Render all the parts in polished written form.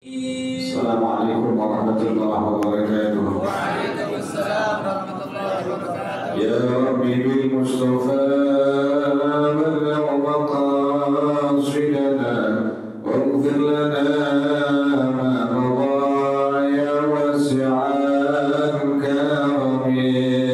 Assalamualaikum warahmatullahi wabarakatuh. Waalaikumsalam warahmatullahi wabarakatuh. Ya Rabbi bil Mustafa balligh maqasidana waghfir lana ma madha ya wasi'al karami.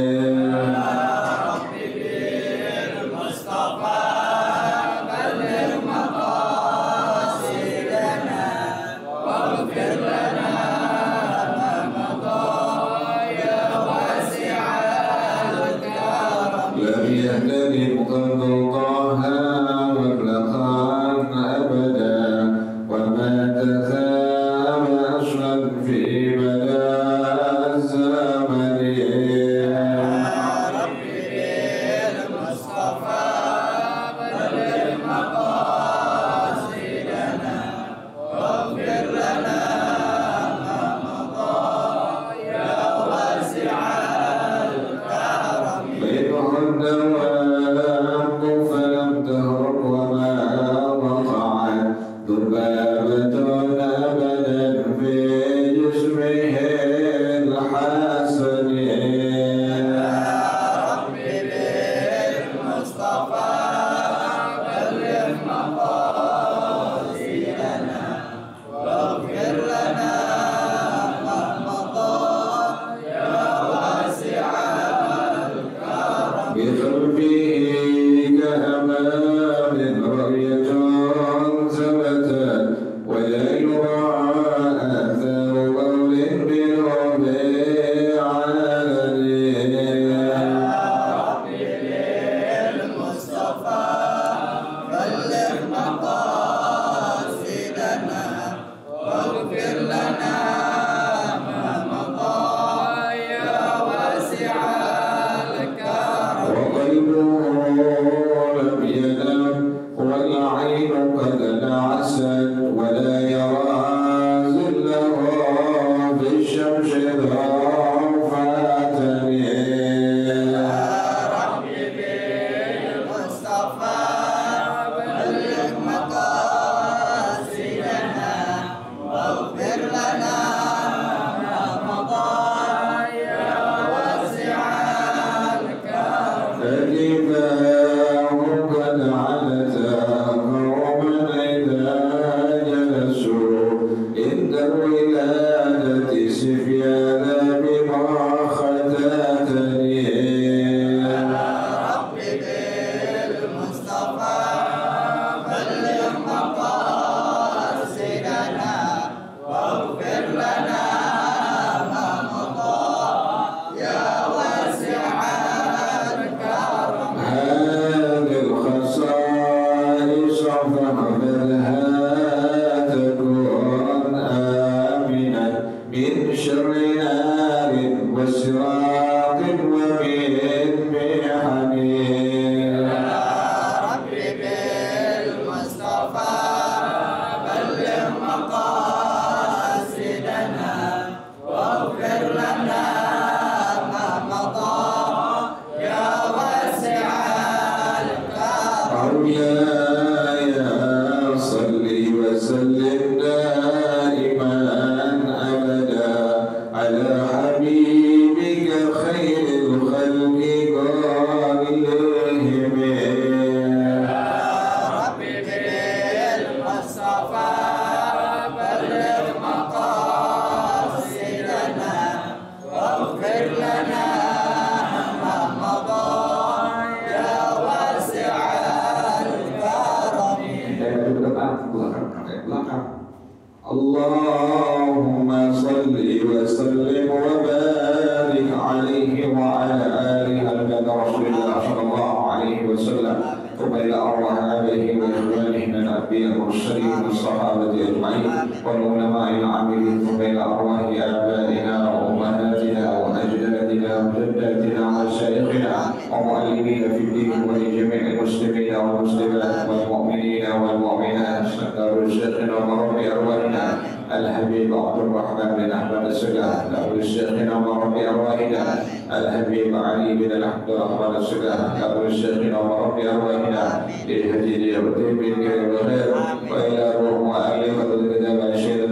Allahumma salli wa sallim wa barik alaihi wa ala alihi al-bada Rasulullah sallallahu alaihi wasallam wa ila arwah abihi wa ikhwanihi min al-anbiya al-mursalin wa sahabati ajma'in wa ulama'i al-amilin wa ila arwah abaina wa ummahatina wa ajdadina wa jaddatina wa masyayikhina wa mu'allimina fi din wa li jami'il muslimina wal muslimat wal mu'minina wal mu'minat sadar syekhina wa rabbi arwahina الحبيب عبد الرحمن بن أحمد السقاف له الشيخنا وربي أرواحنا الحبيب علي بن عبد الرحمن السقاف له الشيخنا وربي أرواحنا للهدي والدين بالخير والخير وإلى روح وآله وذل الكتاب الشيخ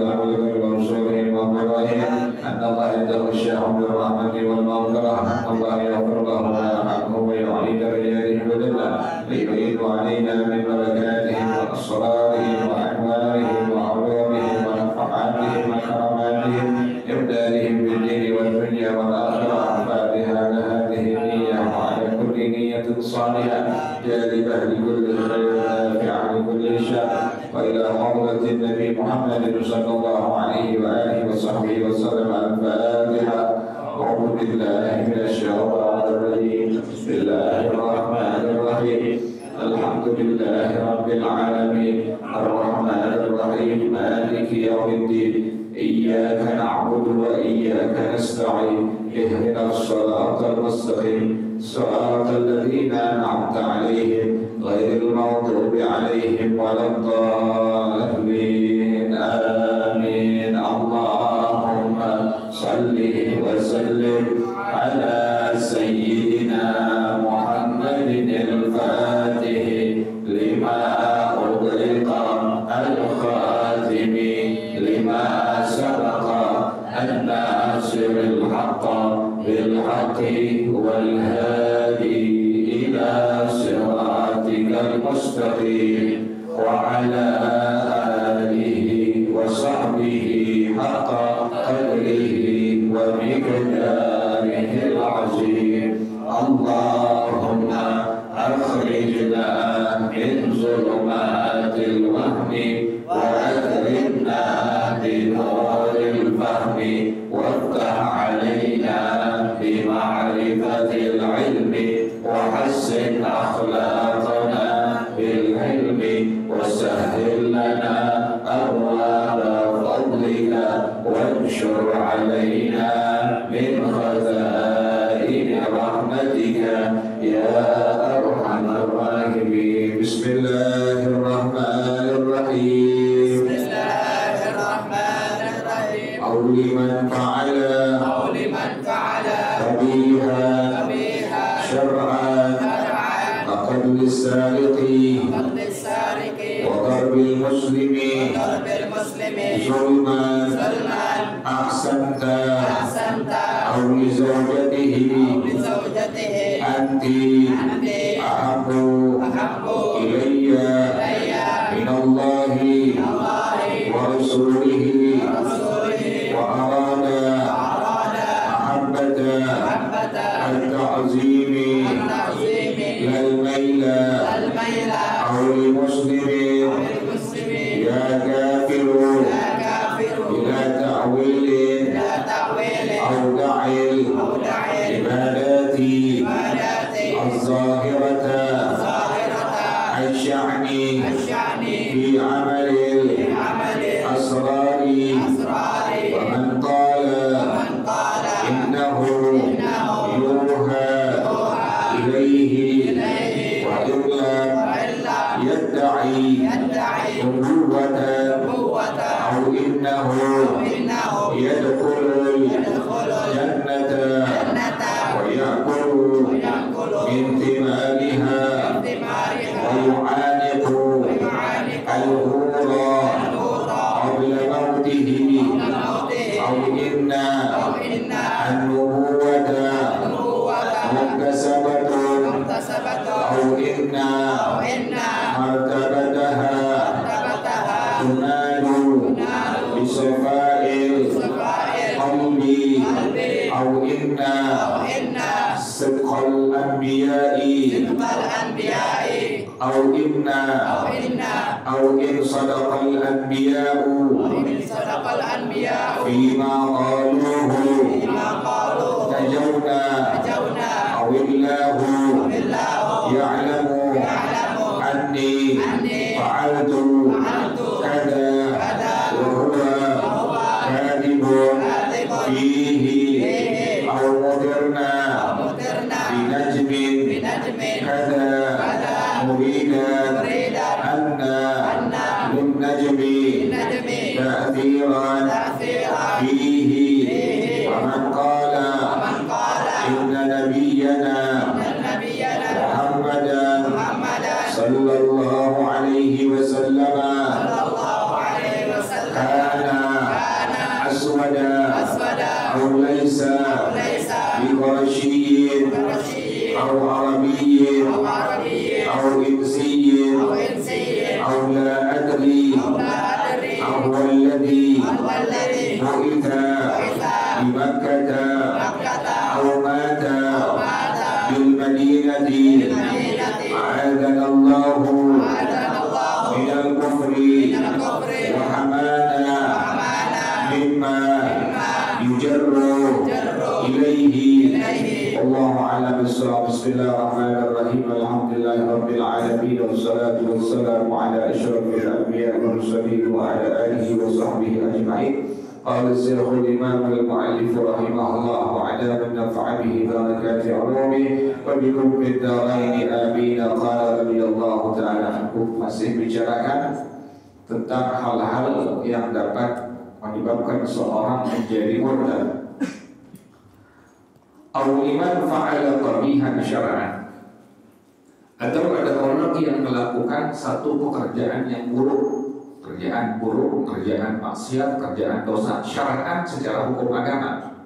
لهم بالرحمة والمغفرة الله يغفر لهم ويرحمهم ويعلي درجاتهم وجلا ليعيد علينا من بركاتهم وأسرارهم وأنوارهم وعلومهم ونفحاتهم وكراماتهم إمدادهم بالدين والدنيا والآخرة فاتحة هذه النية وعلى كل نية صالحة جالبة لكل خير نافعة لكل شر وإلى حضرة النبي محمد صلى الله عليه وآله وصحبه وسلم الفاتحة. أعوذ بالله من الشيطان الرجيم بسم الله الرحمن الرحيم الحمد لله رب العالمين الرحمن الرحيم مالك يوم الدين إياك نعبد وإياك نستعين اهدنا الصراط المستقيم صراط الذين أنعمت عليهم غير المغضوب عليهم ولا الضالين آمين. اللهم صل وسلم على سيدنا محمد الفاتح لما أغلق الخاتم لما سبق الناصر الحق بالحق والهادي إلى صراطك المستقيم وعلى آله وصحبه حق قدره ومقداره العظيم. اللهم أخرجنا من ظلمات الوهم وأكرمنا بنور الفهم وافتح علينا بمعرفة العلم وحسن أخلاقنا بالعلم وسهل لنا أبواب فضلك وانشر علينا من خزائن رحمتك يا أرحم الراحمين. بسم الله الرحمن الرحيم. بسم الله الرحمن الرحيم. أو لمن فعل قبيحا شرعا كقتل السارق وضرب المسلم ظلما أحسنت أو لزوجته أنت أحب إلي من الله ورسوله وأراد محبة التعظيم لا الميل أو لمسلم يا كافر إلى تأويل أو دعي العبادات الظاهرة الشأن في عمل الأسرار ومن قال إنه يوحى إليه وإلا يدعي نبوة أو إنه يدخل الجنة ويأكل من ثمارها ويعانق الهورى قبل موته أو إن النبوة مكتسبة أو إن مرتبتها تنال بصفاء القلب أو إن صدق الأنبياء أو إن صدق الأنبياء فيما قالوه نجونا أو الله يعلم أني فعلت كذا وهو كاذب فيه أو مطرنا بنجم كذا مريدا أن للنجم تأثيرا فيه ومن قال إن نبينا محمدا صلى الله عليه وسلم كان أسود أو ليس بقرشي أو عربي أو إنسي أو لا أدري أهو الذي بعث بمكة أو مات بالمدينة أعاذنا الله من الكفر وحمانا مما يجر إليه. والله أعلم بالصواب. بسم الله الرحمن الرحيم. الحمد لله رب العالمين والصلاة والسلام على أشرف الأنبياء والمرسلين وعلى آله وصحبه أجمعين. قال الشيخ الإمام المؤلف رحمه الله وعلى من نفع به بركات علومه وبكم في الدارين آمين. قال رضي الله تعالى عنه. Masih bicarakan tentang hal-hal yang dapat menyebabkan seorang menjadi murtad. Awiman fa'ala qabihan syar'an, atau ada orang yang melakukan satu pekerjaan yang buruk, kerjaan maksiat, kerjaan dosa syar'an secara hukum agama.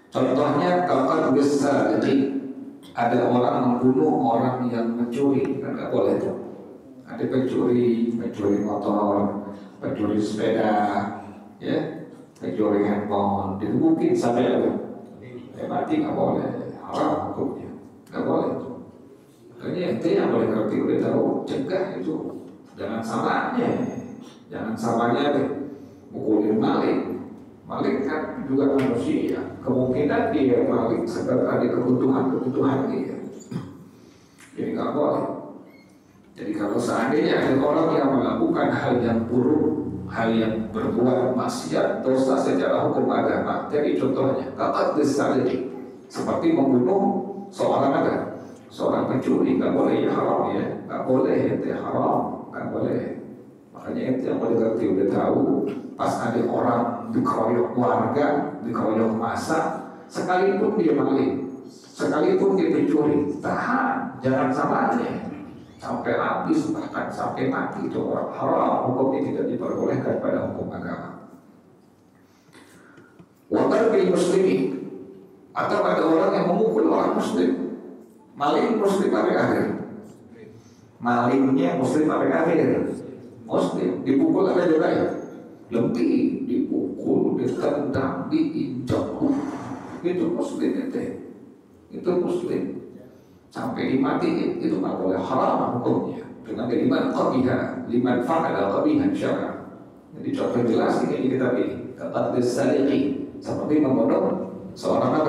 Contohnya kalau besar, jadi ada orang membunuh orang yang mencuri, kan nggak boleh tuh. Ada pencuri motor, pencuri sepeda, ya, pencuri handphone, digebukin sampai apa? Mati nggak boleh, haram hukumnya, nggak boleh itu. Makanya ente yang boleh ngerti udah tahu, cegah itu, jangan samanya deh, mukulin maling kan juga manusia, kemungkinan dia maling sebab ada kebutuhan dia, jadi nggak boleh. Jadi kalau seandainya ada orang yang melakukan hal yang buruk, hal yang berbuat maksiat, dosa secara hukum agama, jadi contohnya kata desalinnya seperti membunuh seorang pencuri, nggak boleh, ya haram ya, nggak boleh, itu haram, nggak boleh. Makanya itu yang boleh ngerti udah tahu, pas ada orang dikeroyok warga, dikeroyok massa, sekalipun dia maling, sekalipun dia pencuri, tahan, jangan samanya sampai habis, bahkan sampai mati, itu orang haram, hukumnya tidak diperbolehkan pada hukum agama. Watar bil muslimi, atau ada orang yang memukul orang muslim, maling muslim sampai akhir, malingnya muslim sampai akhir, muslim dipukul ada juga ya, lebih dipukul, ditendang, diinjak, itu muslim itu muslim. Sampai dimatiin, itu nggak boleh, haram hukumnya. Dengan liman qabiha, liman fa'ala qabihan syar'an. Jadi contoh jelas ini kita pilih kata desaliqi, seperti membunuh seorang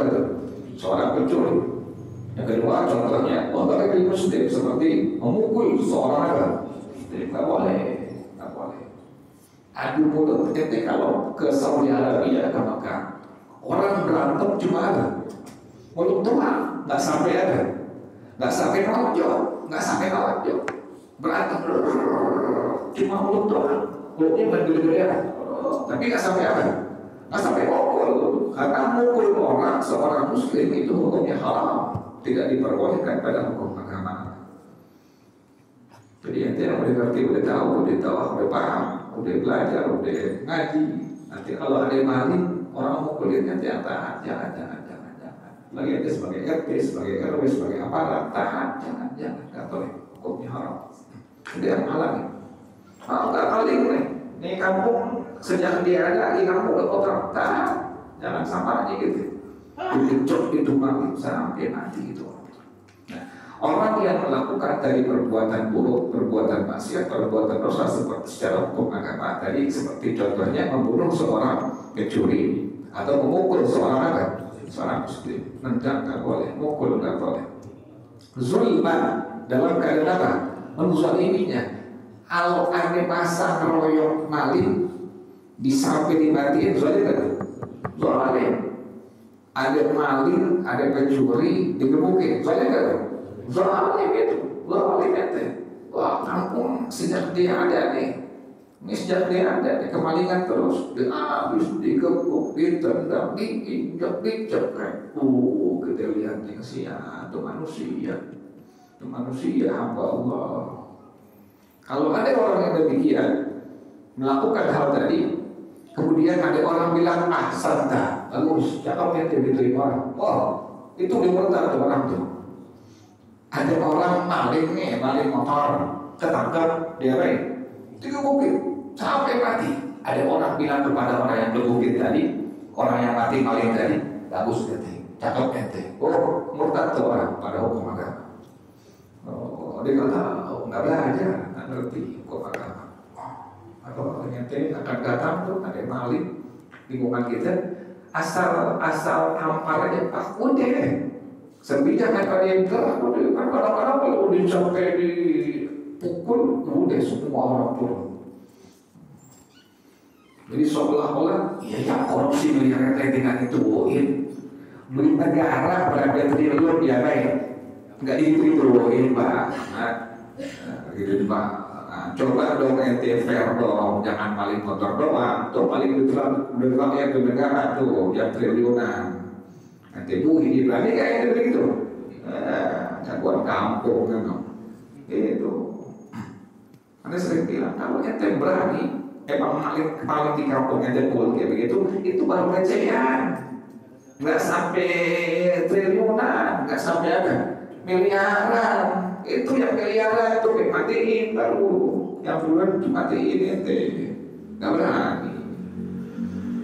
pencuri. Yang kedua contohnya orang muslim seperti memukul seorang jadi nggak boleh. Adu mulut ketika kalau ke Saudi Arabia ke Makkah, orang berantem cuma ada mulut doang, nggak sampai ada. Nggak sampai nonjok, berantem, cuma mulut doang, mulutnya bergede-gedean, tapi nggak sampai apa, nggak sampai pukul, karena mukul orang seorang muslim itu hukumnya haram, tidak diperbolehkan pada hukum agama. Jadi ente yang udah ngerti, udah tahu, udah paham, udah belajar, udah ngaji, nanti kalau ada maling, orang mukulin nanti yang tahan, jangan. Lagi ada sebagai RT, sebagai RW, sebagai aparat, tahan, jangan, nggak boleh, hukumnya haram. Itu yang halangi. Nggak paling nih kampung sejak dia ada, di kampung udah kotor, tahan, jangan sama aja gitu. Dikejut itu maling sampai mati itu. Nah, orang yang melakukan dari perbuatan buruk, perbuatan maksiat, perbuatan dosa seperti secara hukum agama tadi, seperti contohnya membunuh seorang pencuri atau memukul seorang muslim, nendang nggak boleh, mukul nggak boleh. Zulman dalam keadaan apa? Menzaliminya. Kalau ada masa ngeroyok maling sampai dimatiin, zalim kan? Zalim. Ada maling, ada pencuri digebukin, zalim kan? Zalim itu, zalim itu. Wah, kampung sejak dia ada nih. Ini sejak dia ada, kemalingan terus, habis digebuk, ditendang, diinjak, dicekek. Kita lihat yang itu manusia, hamba Allah. Kalau ada orang yang demikian melakukan hal tadi, Kemudian ada orang bilang santa, bagus, cakap ente diterima orang. Wah, itu dia murtad tuh orang tuh. Ada orang maling nih, maling motor, ketangkap dia digebukin sampai mati. Ada orang bilang kepada orang yang gebukin tadi, orang yang mati maling tadi, bagus ente, cakap ente. Oh, murtad tuh orang pada hukum agama. Oh, dia kata, nggak belajar, nggak ngerti hukum agama. Atau ente akan datang tuh ada maling lingkungan kita, asal tampar aja, udah. Sebijak kata dia bilang, kadang-kadang kalau udah sampai dipukul, udah semua orang turun. Jadi seolah-olah, ya korupsi miliar dengan itu, beli negara berapa triliun ya baik, nggak itu Pak. Nah, gitu Pak. Nah, coba dong ente fair dong, jangan paling kotor doang, tuh paling betul ya ke negara tuh yang triliunan. Nanti ini berani kayak begitu, jagoan kampung kan, itu. Anda sering bilang kalau ente berani, emang paling di kampung ente pun kayak begitu, itu baru pelecehan, nggak sampai triliunan, nggak sampai apa, miliaran, itu yang miliaran itu dimatiin baru, yang puluhan dimatiin ente, nggak berani.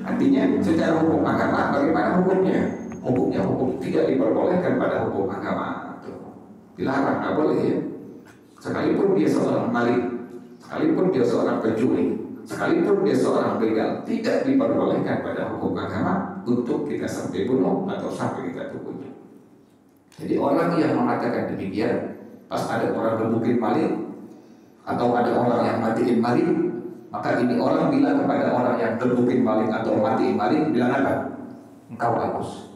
Artinya secara hukum agama bagaimana hukumnya? Hukum tidak diperbolehkan pada hukum agama. Dilarang, nggak boleh ya. Sekalipun dia seorang maling, sekalipun dia seorang pencuri, sekalipun dia seorang begal, tidak diperbolehkan pada hukum agama untuk kita sampai bunuh atau sampai kita tubuh. Jadi orang yang mengatakan demikian, pas ada orang gebukin maling atau ada orang yang matiin maling, maka ini orang bilang kepada orang yang gebukin maling atau matiin maling, bilang apa? Engkau bagus.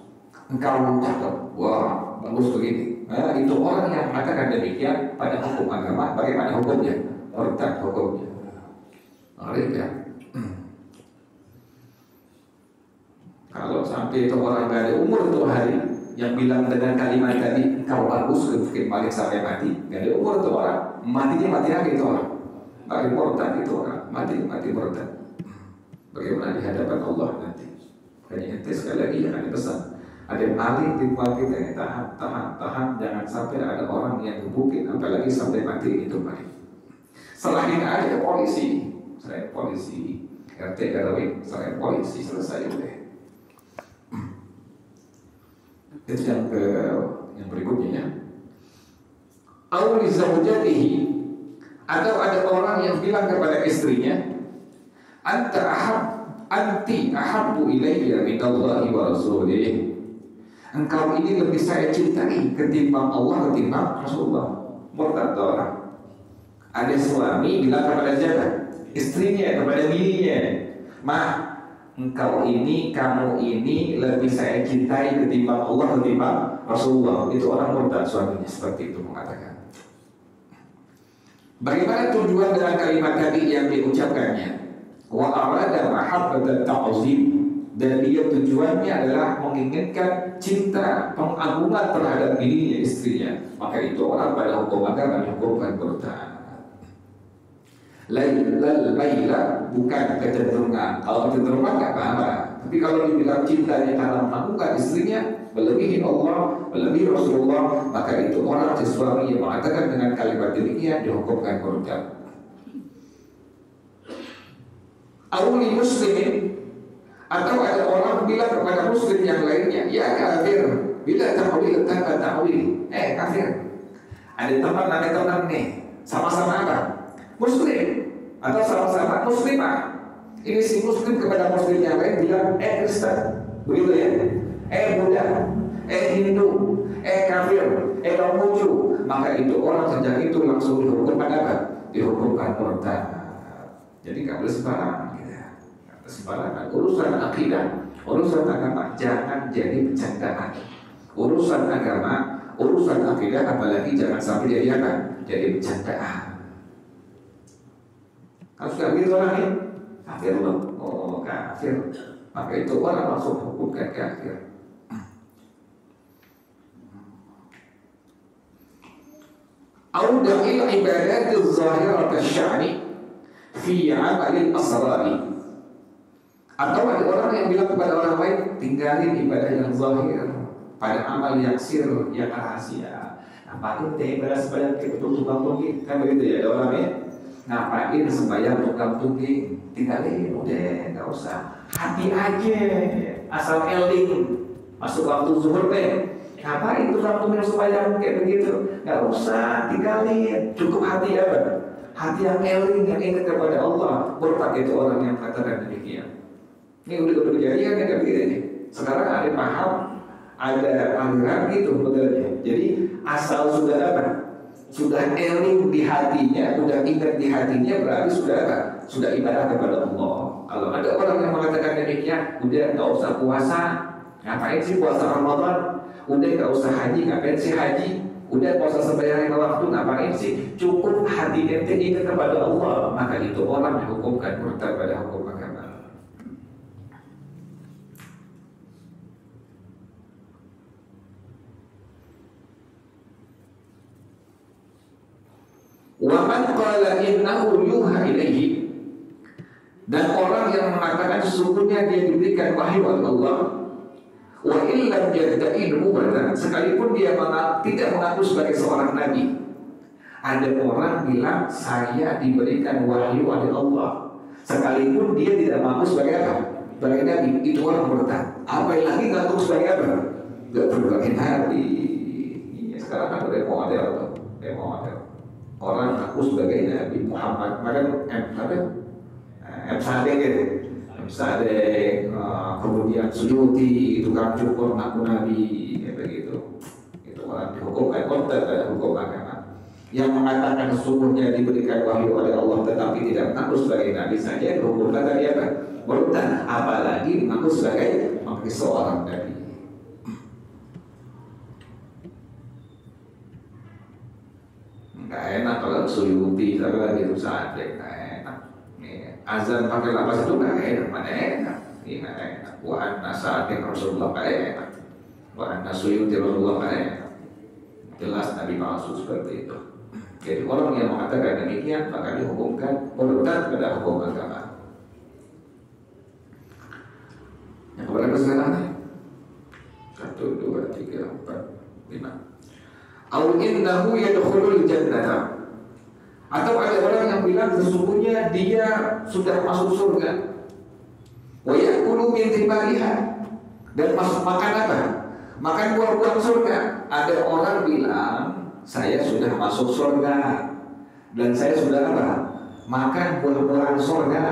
Engkau cakap, wah bagus begini. Nah, itu orang yang mengatakan demikian pada hukum agama, bagaimana hukumnya? Murtad hukumnya. Ya. Kalau sampai itu orang gak ada umur tuh hari yang bilang dengan kalimat tadi, engkau bagus, mungkin balik sampai mati, gak ada umur tuh orang, matinya mati lagi itu orang, bagi murtad itu orang, mati murtad. Bagaimana di hadapan Allah nanti? Hanya ente sekali lagi yang ada pesan. Ada maling di rumah kita, tahan, jangan sampai ada orang yang gebukin, apalagi sampai mati itu maling. Selain ada polisi, selain polisi, RT RW, selain polisi selesai udah. Itu yang berikutnya ya. Auli zaujatihi, atau ada orang yang bilang kepada istrinya, anti ahabbu ilayya minallahi wa rasulih. Engkau ini lebih saya cintai ketimbang Allah, ketimbang Rasulullah. Murtad orang. Ada suami bilang kepada siapa? Istrinya, kepada bininya, kamu ini lebih saya cintai ketimbang Allah, ketimbang Rasulullah. Itu orang murtad suaminya seperti itu mengatakan. Bagaimana tujuan dengan kalimat tadi yang diucapkannya? Wa arada mahabbatan ta'zim, dan dia tujuannya adalah menginginkan cinta, pengagungan terhadap dirinya, istrinya. Maka itu orang pada hukum agama dihukumkan murtad. Laila bukan kecenderungan. Kalau kecenderungan nggak apa-apa. Tapi kalau dibilang cintanya karena mengagungkan istrinya, melebihi Allah, melebihi Rasulullah, maka itu orang suami yang mengatakan dengan kalimat demikian dihukumkan murtad. Awli muslimin, atau ada orang bilang kepada muslim yang lainnya, ya kafir, bila ta'wil tanpa ta'wil, kafir. Ada teman nih, sama-sama apa? Muslim, atau sama-sama muslimah. Ini si muslim kepada muslim yang lain bilang, Kristen, begitu ya? Buddha, Hindu, kafir, Konghucu. Maka itu orang sejak itu langsung dihukumkan apa? Dihukumkan murtad. Jadi nggak boleh sembarangan. Sembarangan. Urusan akidah, urusan agama jangan jadi bercandaan. Urusan agama, urusan akidah apalagi jangan sampai jadi apa? Jadi bercandaan. Kalau sudah begitu orang ini kafir loh. Oh kafir. Maka itu orang langsung hukumkan kafir. Auda'il ibadat az-zahirat asy-sya'ni fi 'amal al-asrari, Atau ada orang yang bilang kepada orang lain, tinggalin ibadah yang zahir pada amal yang sir, yang rahasia. Ngapain teh beras badan ke tukang tungging, kan begitu ya ada orangnya. Ngapain sembahyang tukang tungging, tinggalin, udah nggak usah. Hati aja, asal eling masuk waktu zuhur teh. Ngapain tukang tungging sembahyang kayak begitu? Nggak usah, tinggalin. Cukup hati apa? Hati yang eling, yang ingat kepada Allah. Berpak itu orang yang katakan demikian. Ini udah kejadian kayak begini. Sekarang ada paham, ada aliran gitu modelnya. Jadi asal sudah apa? Sudah eling di hatinya, sudah ingat di hatinya, berarti sudah apa? Sudah ibadah kepada Allah. Kalau ada orang yang mengatakan demikian, udah nggak usah puasa. Ngapain sih puasa Ramadan? Udah nggak usah haji, ngapain sih haji? Udah puasa sembahyang lima waktu, ngapain sih? Cukup hati ente ingat kepada Allah, maka itu orang dihukumkan murtad pada hukum agama. Wa man qala innahu yuha ilaihi, dan orang yang mengatakan sesungguhnya dia diberikan wahyu oleh Allah, wa illam yadda'i nubuwwatan, sekalipun dia tidak mengaku sebagai seorang nabi. Ada orang bilang saya diberikan wahyu oleh Allah, sekalipun dia tidak mengaku sebagai apa? Sebagai nabi, itu orang murtad. Apa yang lagi ngaku sebagai apa? Gak berbagai nabi. Sekarang kan udah model tuh, model. Orang aku sebagai Nabi Muhammad, maka M.Sadek gitu, M.Sadek, kemudian Suyuti, tukang cukur ngaku Nabi, kayak begitu. Itu orang dihukumkan konten pada hukum agama. Yang mengatakan sesungguhnya diberikan wahyu oleh Allah tetapi tidak mengaku sebagai Nabi saja dihukumkan tadi apa? Murtad, apalagi mengaku sebagai seorang Nabi. Nggak enak kalau Suyuti, tapi lagi itu saja nggak enak. Azan pakai lapas itu nggak enak, mana enak? Ini nggak enak. Wa anna sa'atin Rasulullah nggak enak. Wa anna Suyuti Rasulullah nggak enak. Jelas Nabi maksud seperti itu. Jadi orang yang mengatakan demikian maka dihukumkan murtad pada hukum agama. Yang keberapa sekarang? 1, 2, 3, 4, 5. Au innahu yadkhulul jannata, atau ada orang yang bilang sesungguhnya dia sudah masuk surga. Wa ya'kulu min thimariha, dan masuk makan apa? Makan buah-buah surga. Ada orang bilang saya sudah masuk surga dan saya sudah apa? Makan buah-buahan surga.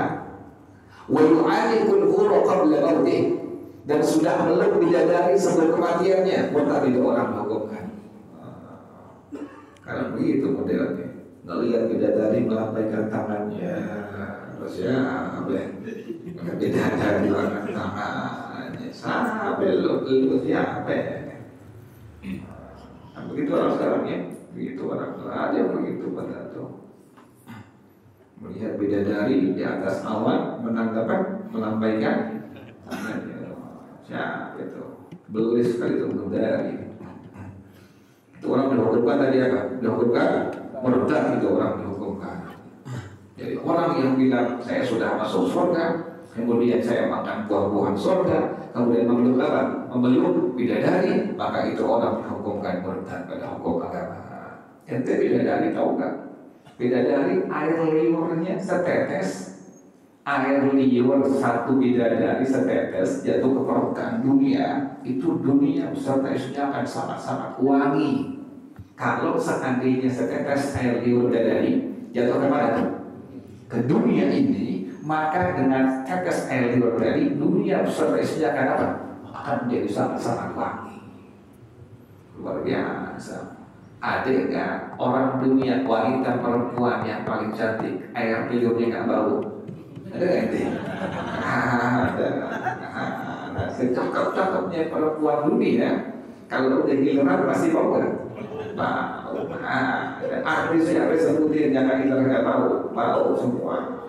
Wa yu'alikul huru qabla mautih, dan sudah meluk bidadari sebelum kematiannya. Murtad itu orang melakukan. Kalau begitu modelnya, ngelihat bidadari melambaikan tangannya, terus ya, bidadari melambaikan tangannya, sampai lu siapa? Nah, begitu orang sekarang ya, begitu orang ada begitu pada tuh. Melihat bidadari di atas awan, menanggapan, melambaikan tangannya, siapa itu? Beli sekali itu bidadari. Itu orang dihukumkan tadi apa? Dihukumkan murtad, itu orang dihukumkan. Jadi orang yang bilang saya sudah masuk surga, kemudian saya makan buah-buahan surga, kemudian memeluk apa? Memeluk bidadari, maka itu orang dihukumkan murtad pada hukum agama. Ente bidadari tahu nggak? Bidadari air liurnya setetes, air liur satu bidadari setetes jatuh ke permukaan dunia, itu dunia beserta isinya akan sangat-sangat wangi. Kalau seandainya setetes air liur bidadari jatuh kemana? Ke dunia ini, maka dengan tetes air liur bidadari dunia beserta isinya akan apa? Akan menjadi sangat-sangat wangi. Luar biasa. Ada nggak orang dunia wanita perempuan yang paling cantik air liurnya nggak bau? Ada nggak itu? Ada. Secakap-cakapnya perempuan dunia, kalau udah giliran pasti bau kan? Bau. Artis siapa sebutin jangan giliran nggak bau semua.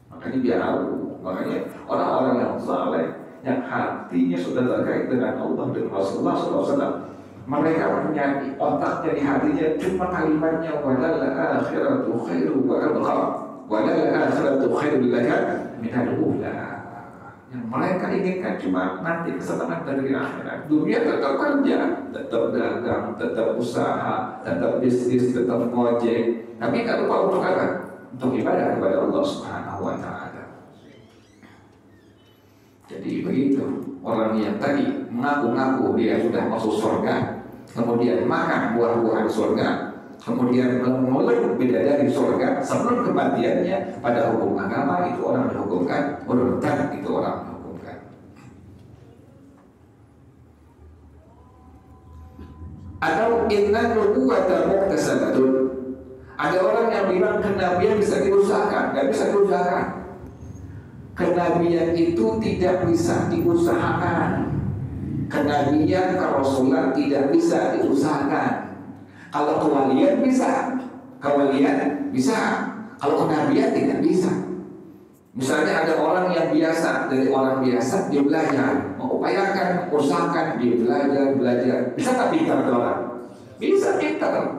Makanya biar tahu. Makanya orang-orang yang saleh, yang hatinya sudah terkait dengan Allah dan Rasulullah SAW, mereka punya otaknya di hatinya cuma kalimatnya wadal akhiratu khairu wa abqa. walal akhiratu khairul laka minal ula. Yang mereka inginkan cuma nanti kesenangan dari akhirat. Dunia tetap kerja, tetap dagang, tetap usaha, tetap bisnis, tetap ngojek, tapi nggak lupa untuk apa? Untuk ibadah kepada Allah Subhanahu wa Ta'ala. Jadi begitu orang yang tadi mengaku-ngaku dia sudah masuk surga, kemudian makan buah-buahan surga, kemudian menolak bidadari surga sebelum kematiannya, pada hukum agama itu orang dihukumkan murtad, itu orang dihukumkan. Atau inna nubuwata muktasabatun. Ada orang yang bilang kenabian bisa diusahakan, nggak bisa diusahakan. Kenabian itu tidak bisa diusahakan. Kenabian, kerasulan tidak bisa diusahakan. Kalau kewalian bisa, kewalian bisa. Kalau kenabian tidak bisa. Misalnya ada orang yang biasa, dari orang biasa dia belajar, mengupayakan, usahakan, dia belajar. Bisa tak pintar orang? Bisa pintar.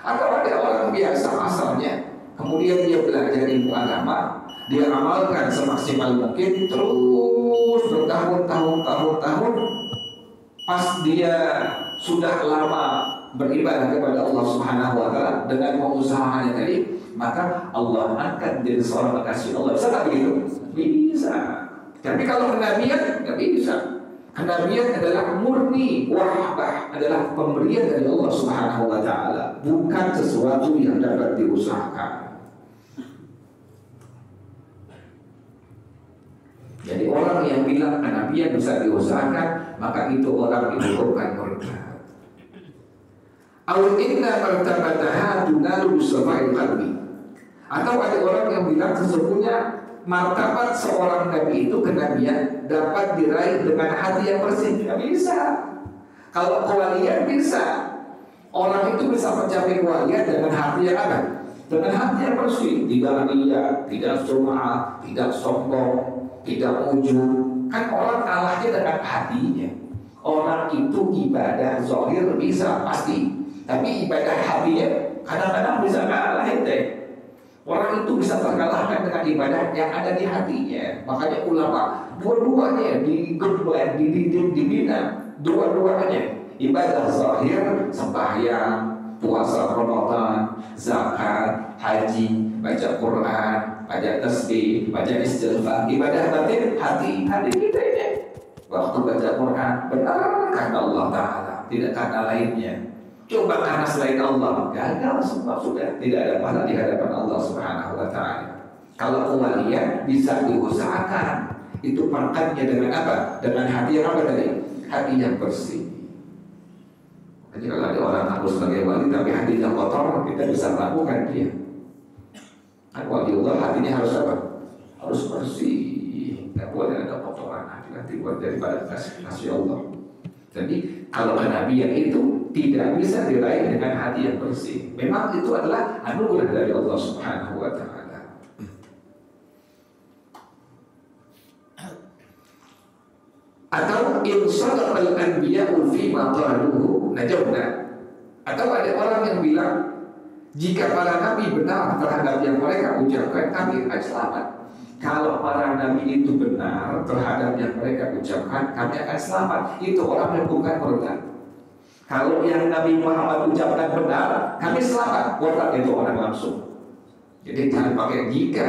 Atau ada orang biasa asalnya, kemudian dia belajar ilmu agama, dia amalkan semaksimal mungkin, terus bertahun-tahun, pas dia sudah lama beribadah kepada Allah Subhanahu wa Ta'ala dengan mengusahakannya tadi, maka Allah angkat jadi seorang kekasih Allah. Bisa tak begitu? Bisa. Tapi kalau kenabian nggak bisa. Kenabian adalah murni wahbah, adalah pemberian dari Allah Subhanahu wa Ta'ala, bukan sesuatu yang dapat diusahakan. Jadi orang yang bilang kenabian bisa diusahakan, maka itu orang dihukumkan murtad. Aw inna martabataha tunalu bisafa'il qalbi. Atau ada orang yang bilang sesungguhnya martabat seorang nabi itu, kenabian dapat diraih dengan hati yang bersih. Tidak bisa. Kalau kewalian bisa. Orang itu bisa mencapai kewalian dengan hati yang apa? Dengan hati yang bersih. Tidak riya, tidak sum'ah, tidak sombong, tidak ujub. Kan orang kalahnya dengan hatinya. Orang itu ibadah zahir bisa pasti, tapi ibadah hatinya kadang-kadang bisa kalah deh. Orang itu bisa terkalahkan dengan ibadah yang ada di hatinya. Makanya ulama dua-duanya digembleng, dididik, dibina, dua-duanya. Ibadah zahir, sembahyang, puasa Ramadan, zakat, haji, baca Quran, baca tasbih, baca istighfar. Ibadah batin hati kita ini. Waktu baca Quran benar karena Allah Ta'ala, tidak karena lainnya. Coba karena selain Allah, gagal semua, sudah tidak ada pahala di hadapan Allah Subhanahu wa Ta'ala. Kalau kewalian bisa diusahakan, itu pangkatnya dengan apa? Dengan hati yang apa tadi? Hati yang bersih. Jadi kalau ada orang ngaku sebagai wali tapi hatinya kotor, kita bisa lakukan dia. Kan waliullah hatinya harus apa? Harus bersih. Tidak boleh ada kotoran hati, nanti buat daripada kasih Allah. Jadi kalau kenabian itu tidak bisa diraih dengan hati yang bersih. Memang itu adalah anugerah dari Allah Subhanahu wa Ta'ala. Atau in sadaqal anbiya'u fi ma qaluhu najawna. Atau ada orang yang bilang jika para nabi benar terhadap yang mereka ucapkan, kami akan selamat. Kalau para nabi itu benar terhadap yang mereka ucapkan, kami akan selamat. Itu orang yang bukan murtad. Kalau yang Nabi Muhammad ucapkan benar, kami selamat. Murtad itu orang langsung. Jadi jangan pakai jika.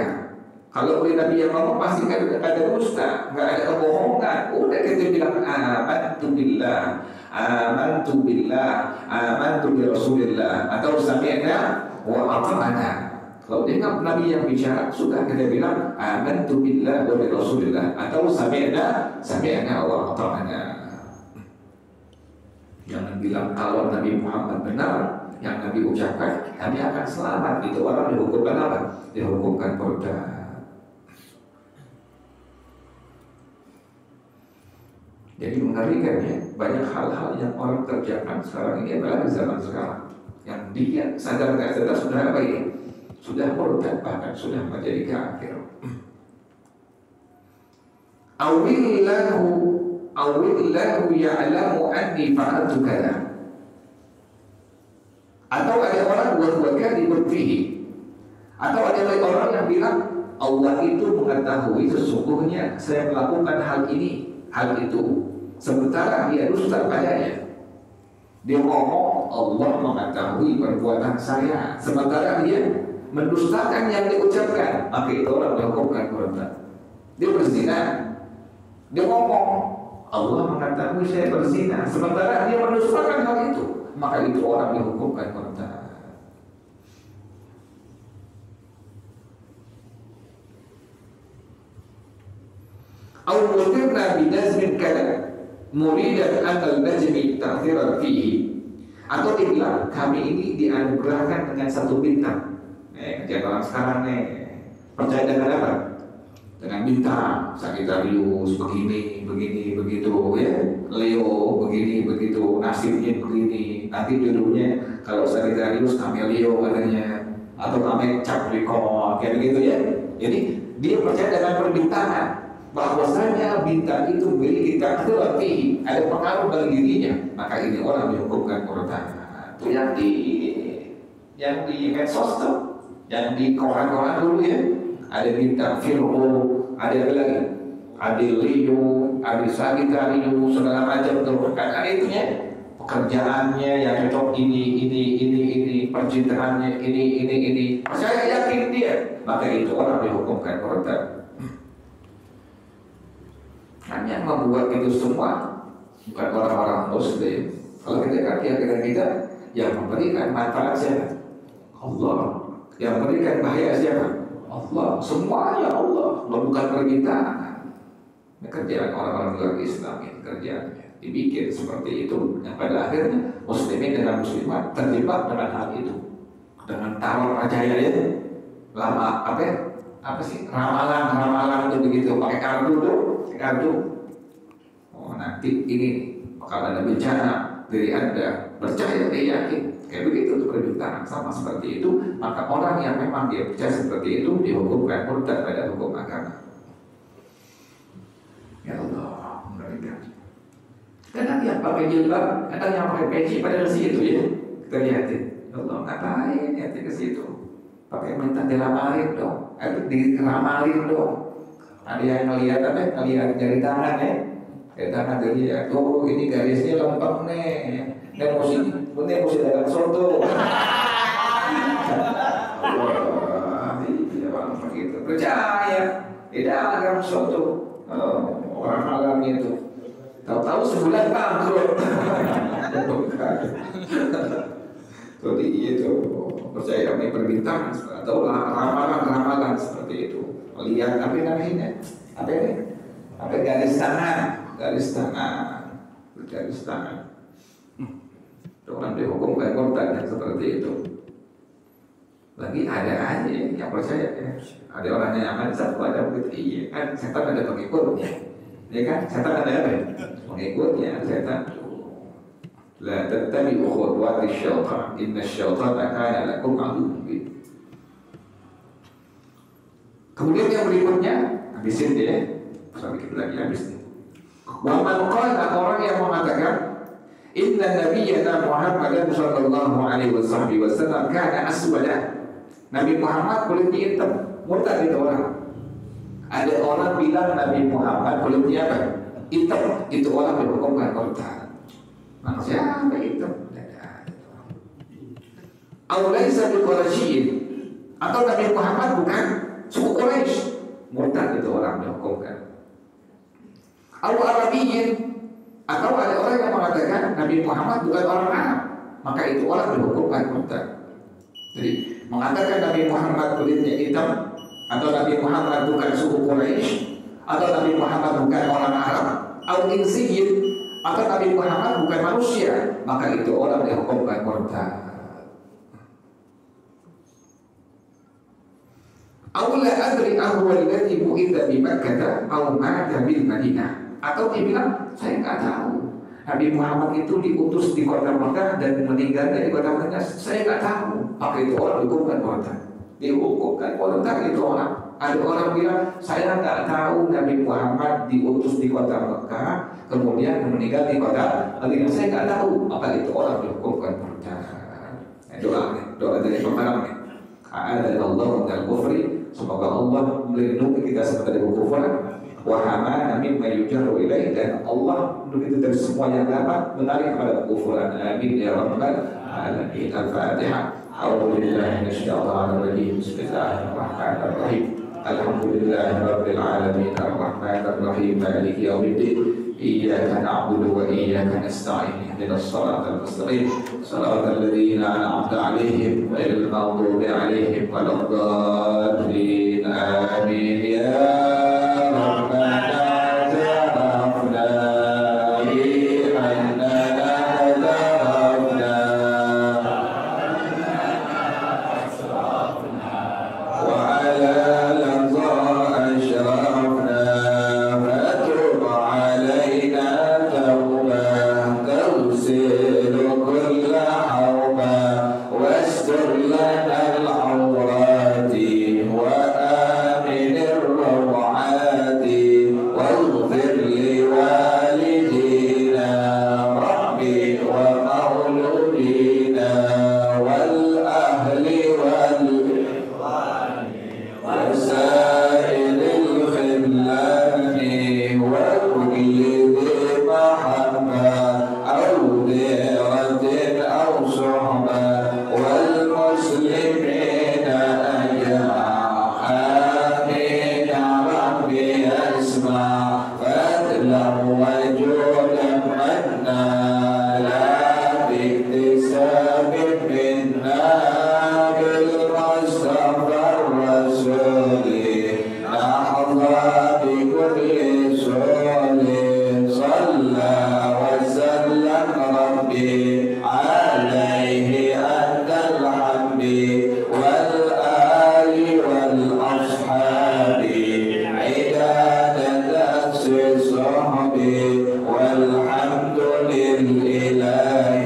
Kalau oleh Nabi yang ngomong pasti kan ada dusta, nggak ada kebohongan. Udah kita bilang amantu billah, amantu billah, amantu bi Rasulillah, atau sami'na wa ata'na. Kalau dengan Nabi yang bicara, sudah kita bilang amantu billah wa bi Rasulillah, atau sami'na wa ata'na. Jangan bilang kalau Nabi Muhammad benar yang Nabi ucapkan, kami akan selamat. Itu orang dihukumkan apa? Dihukumkan murtad. Jadi mengerikan ya, banyak hal-hal yang orang kerjakan sekarang ini adalah di zaman sekarang. Yang dia sadar nggak sadar sudah apa ini? Sudah murtad, bahkan sudah menjadi kafir. Awillahu ya'lamu anni fa'altu kadza. Atau ada orang buat-buat kadhib fihi. Atau ada lagi orang yang bilang Allah itu mengetahui sesungguhnya saya melakukan hal ini, hal itu, sementara dia dusta padanya. Dia ngomong Allah mengetahui perbuatan saya, sementara dia mendustakan yang diucapkan, maka itu orang dihukumkan murtad. Dia berzina, dia ngomong Allah mengetahui saya berzina, sementara dia mendustakan hal itu, maka itu orang dihukumkan murtad. Au mutirna binazmin kalam muridan anal najmi ta'thiran fihi, atau dibilang kami ini dianugerahkan dengan satu bintang. Kajian orang sekarang percaya dengan apa? Dengan bintang. Sagittarius begini, begitu ya. Leo begini, begitu. Nasibnya begini. Nanti judulnya kalau Sagittarius kami Leo katanya, atau kami Capricorn kayak begitu ya. Jadi dia percaya dengan perbintangan, bahwasanya bintang itu memiliki takdir tinggi, ada pengaruh bagi dirinya, maka ini orang dihukumkan murtad. Itu yang di medsos tuh, yang di koran-koran dulu ya, ada bintang Virgo, ada lagi, ada Leo, ada Sagittarius, segala macam tuh, kan ada itunya, pekerjaannya yang cocok ini, percintaannya ini, saya yakin dia, maka itu orang dihukumkan murtad. Hanya membuat itu semua bukan orang-orang Muslim. Kalau kita lihat keyakinan kita, yang memberikan manfaat siapa? Allah. Yang memberikan bahaya siapa? Allah. Semuanya Allah. Bukan permintaan. Kerjaan orang-orang luar Islam ini kerjaannya dibikin seperti itu. Yang pada akhirnya Muslimin dan Muslimat terjebak dengan hal itu. Dengan taruh percaya ya. Lama apa sih? Ramalan itu begitu. Pakai kartu. Oh nanti ini bakal ada bencana dari Anda, percaya dia yakin kayak begitu tuh perbintangan sama seperti itu, maka orang yang memang dia percaya seperti itu dihukumkan murtad pada hukum agama. Ya Allah, mengerikan. Kadang yang pakai jilbab, kadang yang pakai peci pada ke situ ya. Kita lihatin, ya Allah ngapain ya ke situ? Pakai minta diramalin dong, diramalin dong. Ada yang ngelihat ngelihat jari tangan ya. Jari tangan dia, tuh ini garisnya lempeng nih. Ini mesti dagang soto. Tidak bang begitu. Percaya, tidak dagang soto. Orang malam itu. Tahu-tahu sebulan bangkrut. Jadi itu percaya ini perbintangan atau ramalan seperti itu. Lihat apa namanya? Apa ini? Apa garis tangan? Orang dihukumkan murtad yang seperti itu. Lagi ada aja yang percaya ya. Ada orang yang aman satu ada begitu. Iya kan setan ada pengikutnya. Ya kan setan ada apa? Pengikutnya setan. La tattabi'u khutuwati syaitan. Inna syaitana kana lakum aduwwan mubin. Kemudian yang berikutnya, habisin deh, sampai kita lagi habis nih. Wa man qala, orang yang mengatakan inna nabiyyana Muhammadan sallallahu alaihi wasallam kana aswada. Nabi Muhammad kulitnya hitam, murtad itu orang. Ada orang bilang Nabi Muhammad kulitnya apa? Hitam, itu orang dihukumkan murtad. Siapa hitam? Au laisa bi Quraisyin, atau Nabi Muhammad bukan suku Quraisy, murtad itu orang dihukumkan. Abu Arabiyyin, atau ada orang yang mengatakan Nabi Muhammad bukan orang Arab, maka itu orang dihukumkan murtad. Jadi mengatakan Nabi Muhammad kulitnya hitam, atau Nabi Muhammad bukan suku Quraisy, atau Nabi Muhammad bukan orang Arab, atau insiyyin, atau Nabi Muhammad bukan manusia, maka itu orang dihukumkan murtad. Awla adri ahwal ladzi bu'itha bi Makkah aw mata bil Madinah. Atau dia bilang, saya nggak tahu Nabi Muhammad itu diutus di kota Makkah dan meninggal di kota Madinah. Saya nggak tahu. Maka itu orang dihukumkan murtad. Dihukumkan murtad itu orang. Ada orang bilang, saya nggak tahu Nabi Muhammad diutus di kota Makkah kemudian meninggal di kota Madinah. Saya nggak tahu. Maka itu orang dihukumkan murtad. Doa dari pemenang nih. A'adzanallahu minal kufri. Semoga Allah melindungi kita dari kekufuran. Wa hamana mimma yujarru ilaih, dan Allah melindungi kita dari semua yang dapat menarik kepada kekufuran. Amin ya rabbal alamin. Al-Fatihah. A'udzu billahi minasyaitonir rajim. Bismillahirrahmanirrahim. Alhamdulillahi rabbil alamin. Arrahmanir rahim. Maliki yaumiddin. Iyyaka na'budu wa iyyaka nasta'in. Ihdinas siratal mustaqim. Shiratal ladzina an'amta 'alaihim ghairil maghdubi 'alaihim waladdallin. Amin ya rabbana ta'afna bi annana ta'afna wa 'ala ladza asyrafna fatub 'alaina tawbah tawsil kulla hawba wastur lana al-awrati wa amin ar-rawati waghfir li walidina rabbi wa mauludina wal ahli wal وسائر الخلان وكل ذي محبة أو ديرة أو صحبة والمسلمين أجمعين ربي اسمع فضلا وجودا منا لا باكتساب منا بالمصطفى الرسول نحظى بكل سؤال صلى وسلم ربي عليه أنت الحمد والآل والأصحاب عداد نفس الصحب والحمد لله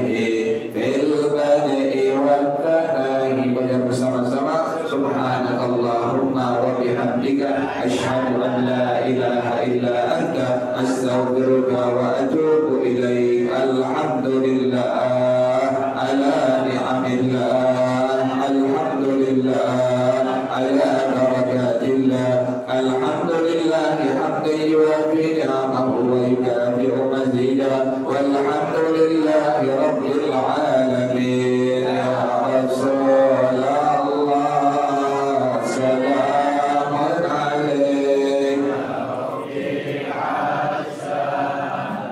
في البدء والثناء. Baca bersama-sama. Subhanakallahumma wa bihamdika asyhadu an la ilaha illa anta astaghfiruka wa atubu ilaik. Alhamdulillah ala ni'amillah, alhamdulillah ala barakatillah, alhamdulillah hamdan yuwafi ni'amahu wa yukafi'u mazidah, walhamdulillahi rabbil alamin. Ya Rasulullah salamun alaik.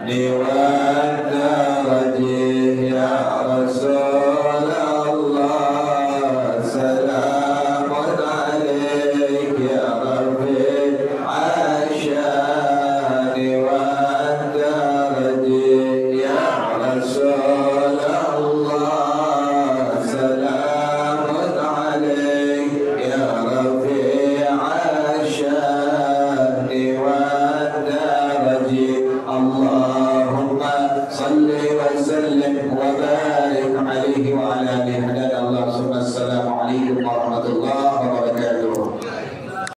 Dewa